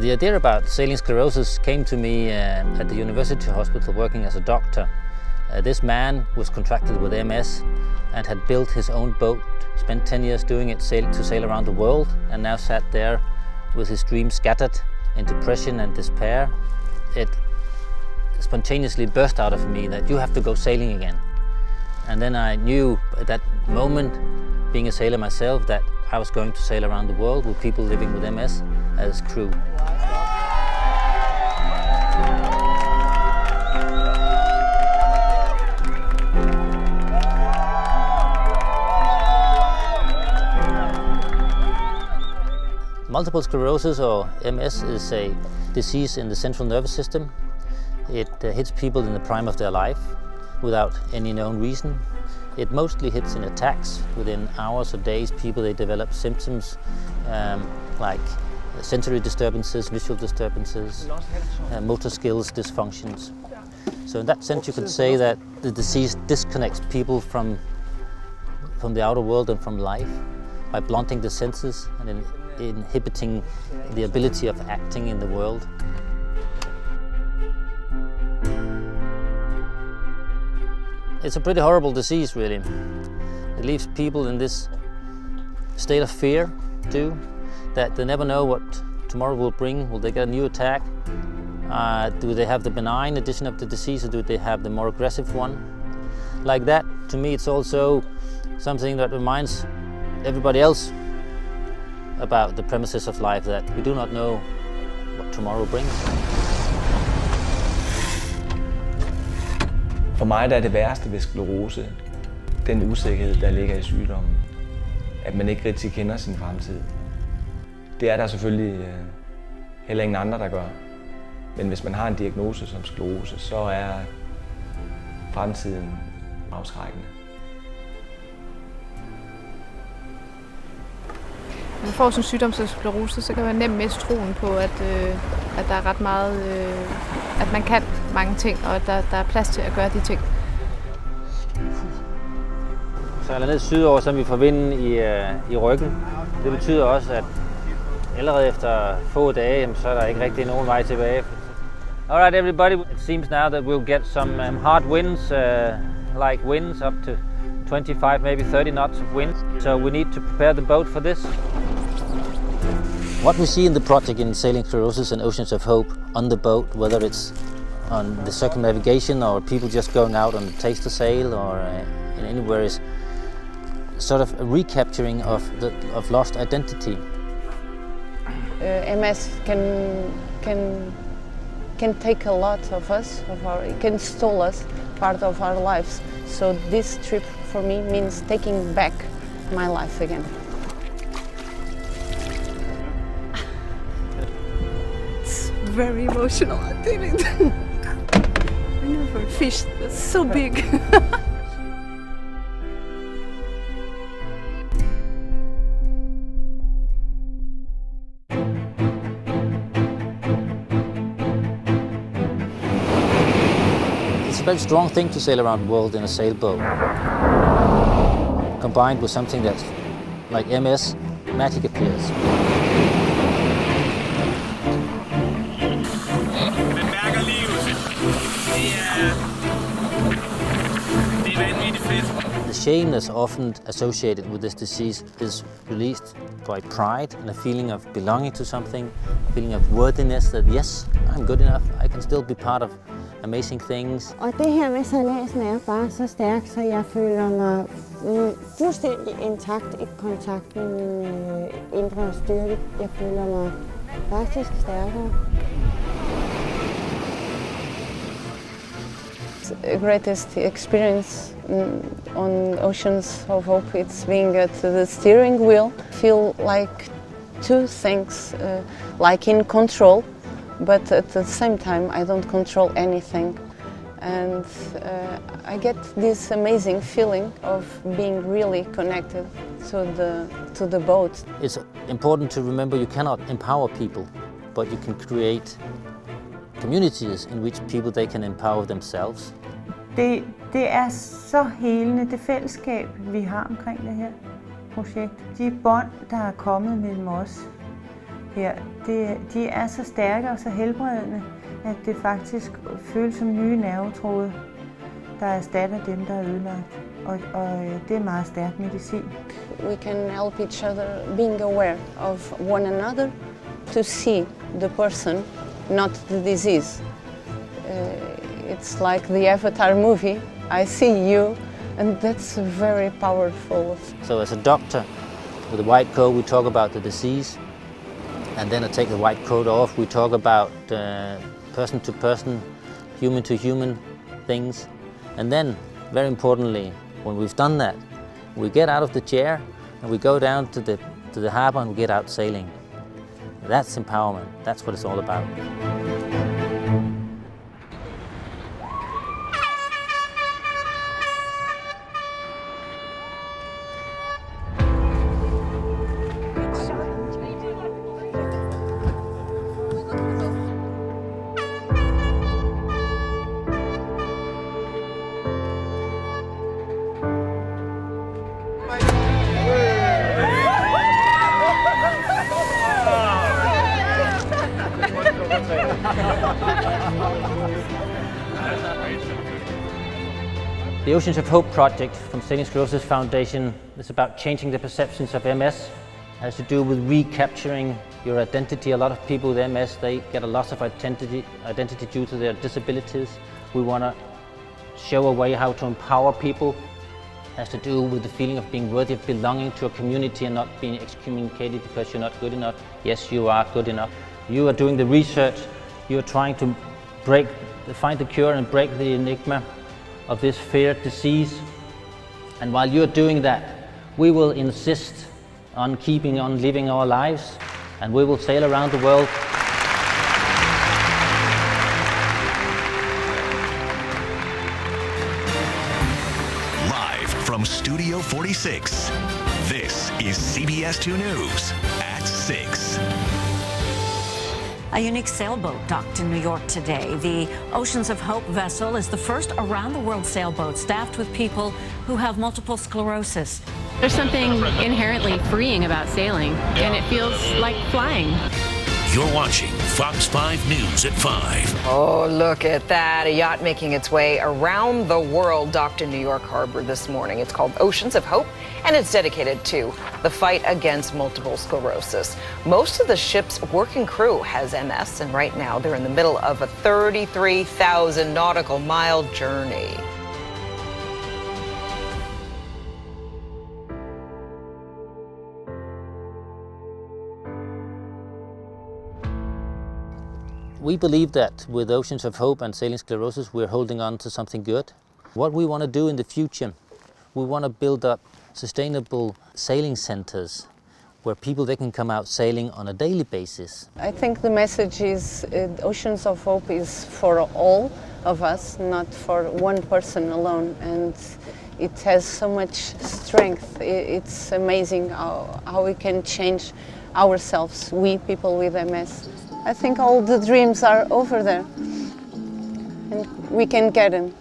The idea about sailing Sclerosis came to me at the university hospital working as a doctor. This man was contracted with MS and had built his own boat, spent 10 years doing it to sail around the world, and now sat there with his dreams scattered in depression and despair. It spontaneously burst out of me that you have to go sailing again. And then I knew at that moment, being a sailor myself, that I was going to sail around the world with people living with MS as crew. Multiple sclerosis, or MS, is a disease in the central nervous system. It hits people in the prime of their life without any known reason. It mostly hits in attacks. Within hours or days, they develop symptoms like sensory disturbances, visual disturbances, motor skills dysfunctions. So in that sense, you could say that the disease disconnects people from the outer world and from life by blunting the senses and inhibiting the ability of acting in the world. It's a pretty horrible disease, really. It leaves people in this state of fear, too, that they never know what tomorrow will bring. Will they get a new attack? Do they have the benign edition of the disease, or do they have the more aggressive one? Like that, to me, it's also something that reminds everybody else about the premises of life, that we do not know what tomorrow brings. For mig der er det værste ved sklerose den usikkerhed, der ligger i sygdommen. At man ikke rigtig kender sin fremtid. Det er der selvfølgelig heller ingen andre, der gør. Men hvis man har en diagnose som sklerose, så er fremtiden afskrækkende. Når man får sådan en sygdom som sklerose, så kan man nemt miste troen på, at der er ret meget, at man kan mange ting, og at der er plads til at gøre de ting. Sejler ned sydover, så vi får vinden i ryggen. Det betyder også, at allerede efter få dage, så er der ikke rigtig nogen vej tilbage. Alright everybody, it seems now that we'll get some hard winds, like winds up to 25, maybe 30 knots of wind. So we need to prepare the boat for this. What we see in the project in Sailing Sclerosis and Oceans of Hope on the boat, whether it's on the circumnavigation or people just going out on a taster sail or in anywhere, is sort of a recapturing of lost identity. MS can take a lot of us, it can steal us part of our lives. So this trip for me means taking back my life again. It's very emotional, I think. I never fished that's so big. It's a very strong thing to sail around the world in a sailboat. Combined with something that's like MS, magic appears. The shame that's often associated with this disease is released by pride and a feeling of belonging to something, a feeling of worthiness that yes, I'm good enough, I can still be part of amazing things. Og det her med sejladsen er bare så stærk, så jeg føler mig fuldstændig intakt i kontakt med min indre styrke. Jeg føler mig faktisk stærkere. The greatest experience on Oceans of Hope, it's being at the steering wheel. Feel like two things, like in control, but at the same time I don't control anything. And I get this amazing feeling of being really connected to the boat. It's important to remember you cannot empower people, but you can create communities in which they can empower themselves. Det er så helende, det fællesskab, vi har omkring det her projekt. De bånd, der er kommet mellem os, her, de er så stærke og så helbredende, at det faktisk føles som nye nervetråde, der erstatter dem, der er ødelagt. Og det er meget stærk medicin. We can help each other being aware of one another to see the person, not the disease. It's like the Avatar movie. I see you, and that's very powerful. So as a doctor with a white coat, we talk about the disease, and then I take the white coat off, we talk about person to person, human to human things. And then, very importantly, when we've done that, we get out of the chair and we go down to the harbour and we get out sailing. That's empowerment. That's what it's all about. The Oceans of Hope project from Sailing Sclerosis Foundation is about changing the perceptions of MS. It has to do with recapturing your identity. A lot of people with MS, they get a loss of identity due to their disabilities. We want to show a way how to empower people. It has to do with the feeling of being worthy of belonging to a community and not being excommunicated because you're not good enough. Yes, you are good enough. You are doing the research. You are trying to find the cure and break the enigma of this feared disease. And while you're doing that, we will insist on keeping on living our lives, and we will sail around the world. Live from Studio 46, this is CBS 2 News at 6. A unique sailboat docked in New York today. The Oceans of Hope vessel is the first around-the-world sailboat staffed with people who have multiple sclerosis. There's something inherently freeing about sailing, and it feels like flying. You're watching Fox 5 News at 5. Oh, look at that. A yacht making its way around the world docked in New York Harbor this morning. It's called Oceans of Hope, and it's dedicated to the fight against multiple sclerosis. Most of the ship's working crew has MS, and right now they're in the middle of a 33,000 nautical mile journey. We believe that with Oceans of Hope and Sailing Sclerosis, we're holding on to something good. What we want to do in the future, we want to build up sustainable sailing centers where people, they can come out sailing on a daily basis. I think the message is Oceans of Hope is for all of us, not for one person alone. And it has so much strength. It's amazing how we can change ourselves, we people with MS. I think all the dreams are over there, and we can get them.